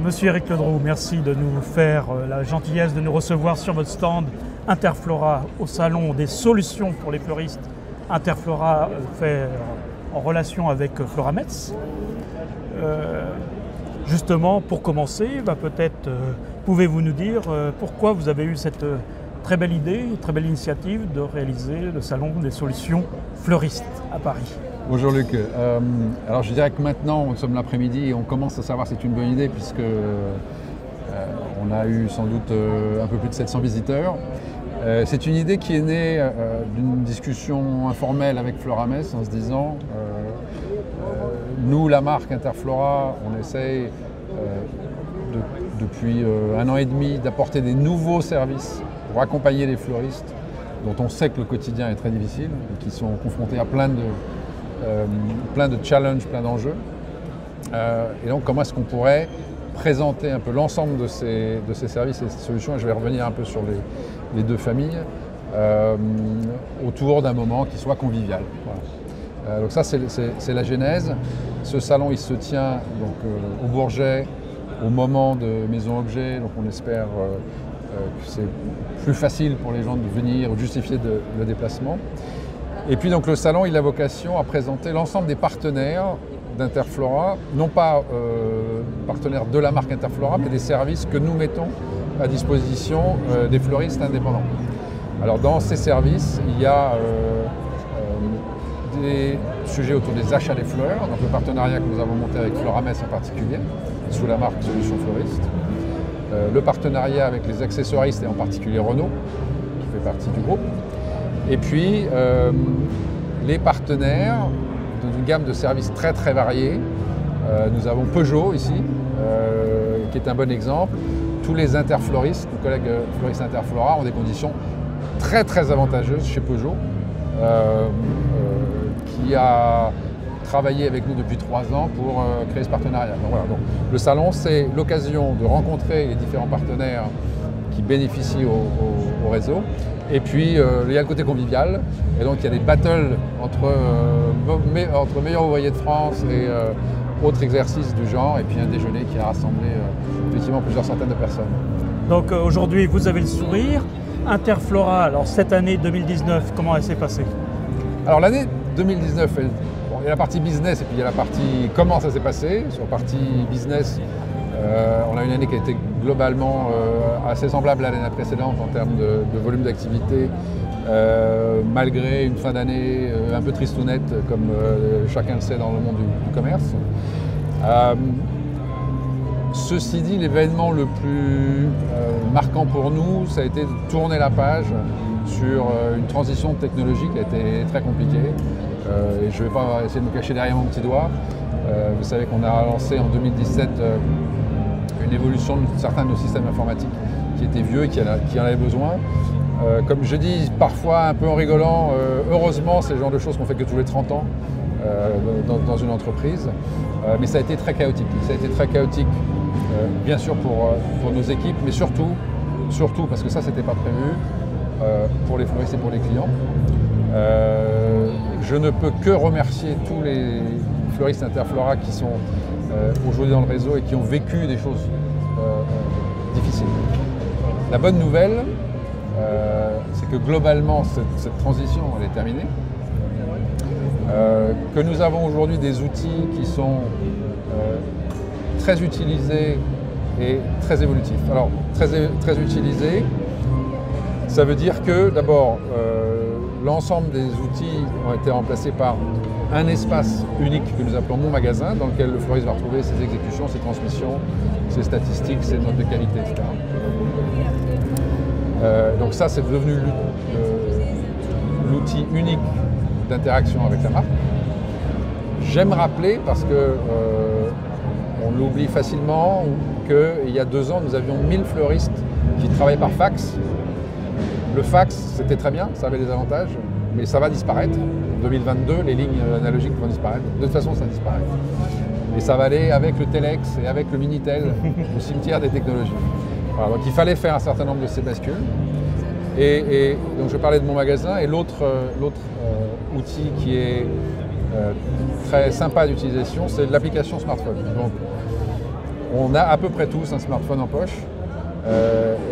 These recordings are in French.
Monsieur Eric Ledroux, merci de nous faire la gentillesse de nous recevoir sur votre stand Interflora au salon des solutions pour les fleuristes. Interflora fait en relation avec Florametz. Justement, pour commencer, peut-être pouvez-vous nous dire pourquoi vous avez eu cette très belle idée, très belle initiative de réaliser le salon des solutions fleuristes à Paris. Bonjour Luc. Alors je dirais que maintenant, nous sommes l'après-midi et on commence à savoir si c'est une bonne idée puisque on a eu sans doute un peu plus de 700 visiteurs. C'est une idée qui est née d'une discussion informelle avec Florametz en se disant nous, la marque Interflora, on essaye depuis 1 an et demi d'apporter des nouveaux services pour accompagner les fleuristes dont on sait que le quotidien est très difficile et qui sont confrontés à plein de challenges, plein d'enjeux. Et donc comment est-ce qu'on pourrait présenter un peu l'ensemble de ces services et ces solutions, et je vais revenir un peu sur les deux familles, autour d'un moment qui soit convivial. Voilà. Donc ça c'est la genèse. Ce salon il se tient donc, au Bourget au moment de Maison Objet, donc on espère que c'est plus facile pour les gens de venir ou de justifier le déplacement. Et puis donc le salon il a vocation à présenter l'ensemble des partenaires d'Interflora, non pas partenaires de la marque Interflora, mais des services que nous mettons à disposition des fleuristes indépendants. Alors dans ces services, il y a des sujets autour des achats des fleurs, donc le partenariat que nous avons monté avec Florametz en particulier, sous la marque Solutions Fleuristes. Le partenariat avec les accessoiristes et en particulier Renault, qui fait partie du groupe. Et puis les partenaires d'une gamme de services très très variés. Nous avons Peugeot ici, qui est un bon exemple. Tous les interfleuristes, nos collègues fleuristes Interflora ont des conditions très très avantageuses chez Peugeot, qui a travaillé avec nous depuis 3 ans pour créer ce partenariat. Donc, voilà, donc, le salon, c'est l'occasion de rencontrer les différents partenaires qui bénéficient au réseau. Et puis, il y a le côté convivial. Et donc, il y a des battles entre meilleurs ouvriers de France et autres exercices du genre. Et puis, un déjeuner qui a rassemblé effectivement plusieurs centaines de personnes. Donc, aujourd'hui, vous avez le sourire. Interflora, alors cette année 2019, comment elle s'est passée? Alors, l'année 2019, il y a la partie business et puis il y a la partie comment ça s'est passé. Sur la partie business, on a une année qui a été globalement assez semblable à l'année précédente en termes de volume d'activité, malgré une fin d'année un peu tristounette, comme chacun le sait dans le monde du commerce. Ceci dit, l'événement le plus marquant pour nous, ça a été de tourner la page sur une transition technologique qui a été très compliquée. Et je ne vais pas essayer de me cacher derrière mon petit doigt. Vous savez qu'on a lancé en 2017 une évolution de certains de nos systèmes informatiques qui étaient vieux et qui en avaient besoin. Comme je dis parfois un peu en rigolant, heureusement c'est le genre de choses qu'on fait que tous les 30 ans dans une entreprise. Mais ça a été très chaotique. Ça a été très chaotique bien sûr pour nos équipes, mais surtout parce que ça c'était pas prévu, pour les fleuristes et pour les clients. Je ne peux que remercier tous les fleuristes Interflora qui sont aujourd'hui dans le réseau et qui ont vécu des choses difficiles. La bonne nouvelle, c'est que globalement, cette transition elle est terminée. Que nous avons aujourd'hui des outils qui sont très utilisés et très évolutifs. Alors, très utilisés, ça veut dire que d'abord, l'ensemble des outils ont été remplacés par un espace unique que nous appelons Mon Magasin, dans lequel le fleuriste va retrouver ses exécutions, ses transmissions, ses statistiques, ses notes de qualité, etc. Donc ça, c'est devenu l'outil unique d'interaction avec la marque. J'aime rappeler, parce que on l'oublie facilement, qu'il y a 2 ans, nous avions 1000 fleuristes qui travaillaient par fax. Le fax, c'était très bien, ça avait des avantages, mais ça va disparaître. En 2022, les lignes analogiques vont disparaître. De toute façon, ça disparaît. Et ça va aller avec le Telex et avec le Minitel au cimetière des technologies. Voilà, donc il fallait faire un certain nombre de ces bascules. Et donc je parlais de Mon Magasin, et l'autre outil qui est très sympa d'utilisation, c'est l'application smartphone. Donc On a à peu près tous un smartphone en poche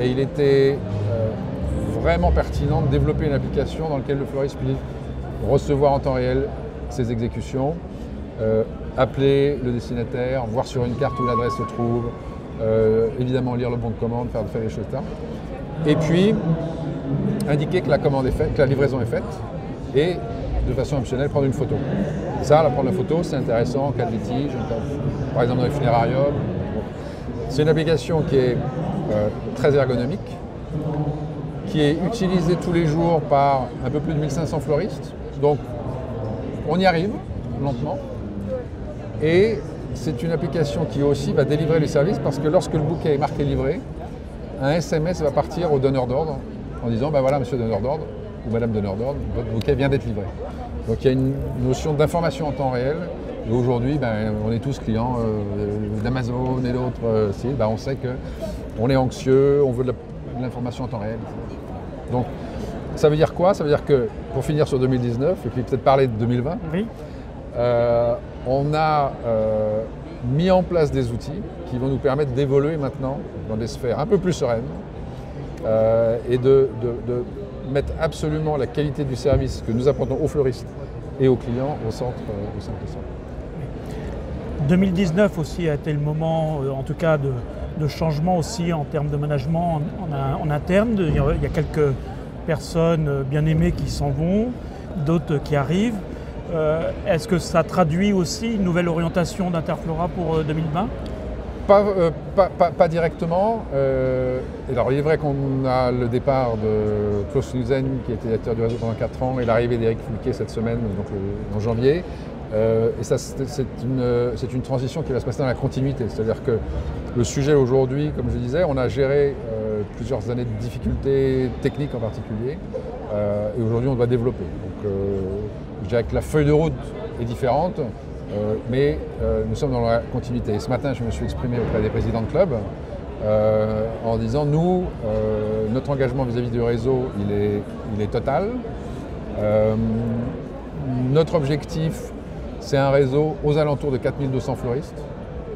et il était vraiment pertinent de développer une application dans laquelle le fleuriste puisse recevoir en temps réel ses exécutions, appeler le destinataire, voir sur une carte où l'adresse se trouve, évidemment lire le bon de commande, faire les choses là. Et puis indiquer que la commande est faite, que la livraison est faite et de façon optionnelle prendre une photo. Ça, prendre la photo, c'est intéressant en cas de litige, par exemple dans les funérariums. C'est une application qui est très ergonomique, qui est utilisée tous les jours par un peu plus de 1500 fleuristes. Donc on y arrive, lentement. Et c'est une application qui aussi va délivrer les services parce que lorsque le bouquet est marqué livré, un SMS va partir au donneur d'ordre en disant ben voilà monsieur donneur d'ordre ou madame donneur d'ordre, votre bouquet vient d'être livré. Donc il y a une notion d'information en temps réel. Et aujourd'hui, on est tous clients d'Amazon et d'autres sites. On sait qu'on est anxieux, on veut de l'information en temps réel. Donc ça veut dire quoi? Ça veut dire que pour finir sur 2019 et puis peut-être parler de 2020, oui. On a mis en place des outils qui vont nous permettre d'évoluer maintenant dans des sphères un peu plus sereines et de mettre absolument la qualité du service que nous apportons aux fleuristes et aux clients au centre de ça. 2019 aussi a été le moment, en tout cas, de changement aussi en termes de management en interne. Il y a quelques personnes bien aimées qui s'en vont, d'autres qui arrivent. Est-ce que ça traduit aussi une nouvelle orientation d'Interflora pour 2020 ? Pas directement. Alors il est vrai qu'on a le départ de Klaus Knudsen qui était directeur du réseau pendant 4 ans et l'arrivée d'Eric Fulquet cette semaine, donc en janvier. Et ça, c'est une transition qui va se passer dans la continuité. C'est-à-dire que le sujet aujourd'hui, comme je disais, on a géré plusieurs années de difficultés techniques en particulier. Et aujourd'hui, on doit développer. Donc, je dirais que la feuille de route est différente, mais nous sommes dans la continuité. Et ce matin, je me suis exprimé auprès des présidents de club en disant, nous, notre engagement vis-à-vis du réseau, il est total. Notre objectif, c'est un réseau aux alentours de 4200 fleuristes.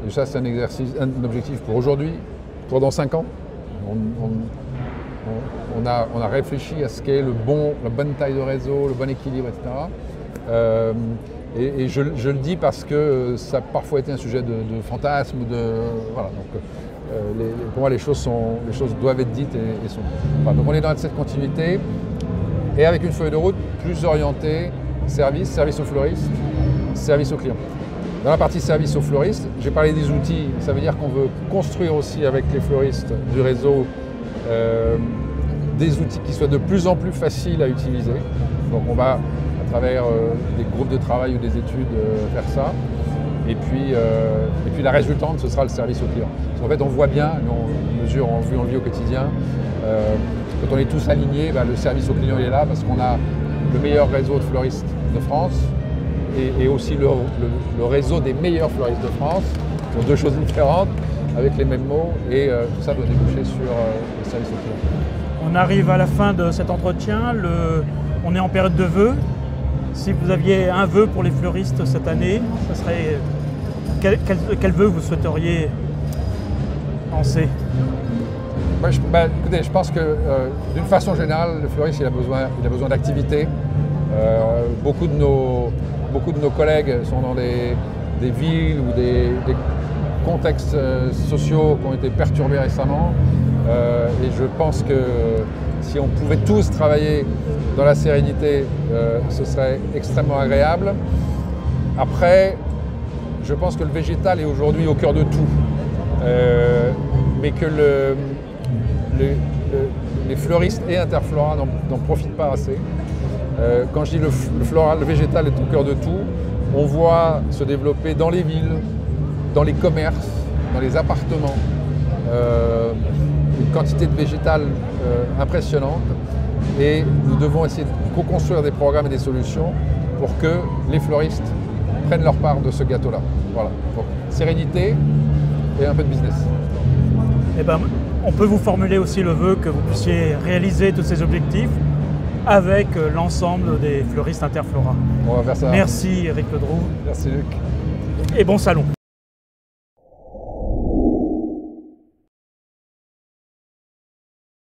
Et ça, c'est un objectif pour aujourd'hui, pour dans 5 ans. On a réfléchi à ce qu'est la bonne taille de réseau, le bon équilibre, etc. Et je le dis parce que ça a parfois été un sujet de fantasme. Voilà, donc, pour moi, les choses doivent être dites et sont. Voilà, donc on est dans cette continuité et avec une feuille de route plus orientée service aux fleuristes, service aux clients. Dans la partie service aux fleuristes, j'ai parlé des outils, ça veut dire qu'on veut construire aussi avec les fleuristes du réseau des outils qui soient de plus en plus faciles à utiliser. Donc on va, à travers des groupes de travail ou des études, faire ça. Et puis la résultante, ce sera le service aux clients. Parce qu'en fait, on voit bien, on mesure, on le vit au quotidien, quand on est tous alignés, le service aux clients il est là parce qu'on a le meilleur réseau de fleuristes de France et aussi le réseau des meilleurs fleuristes de France. Ce sont deux choses différentes avec les mêmes mots et tout ça doit déboucher sur le service aux clients. On arrive à la fin de cet entretien, on est en période de vœux. Si vous aviez un vœu pour les fleuristes cette année, ce serait quel vœu vous souhaiteriez lancer? Écoutez, je pense que d'une façon générale, le fleuriste il a besoin d'activité. Beaucoup de nos collègues sont dans des villes ou des contextes sociaux qui ont été perturbés récemment. Et je pense que si on pouvait tous travailler dans la sérénité, ce serait extrêmement agréable. Après, je pense que le végétal est aujourd'hui au cœur de tout. Mais que les fleuristes et Interflora n'en profitent pas assez. Quand je dis le végétal est au cœur de tout, on voit se développer dans les villes, dans les commerces, dans les appartements, une quantité de végétal impressionnante. Et nous devons essayer de co-construire des programmes et des solutions pour que les fleuristes prennent leur part de ce gâteau-là. Voilà. Donc, sérénité et un peu de business. Eh ben, on peut vous formuler aussi le vœu que vous puissiez réaliser tous ces objectifs avec l'ensemble des fleuristes Interflora. On va faire ça. Merci Eric Ledroux. Merci Luc. Et bon salon.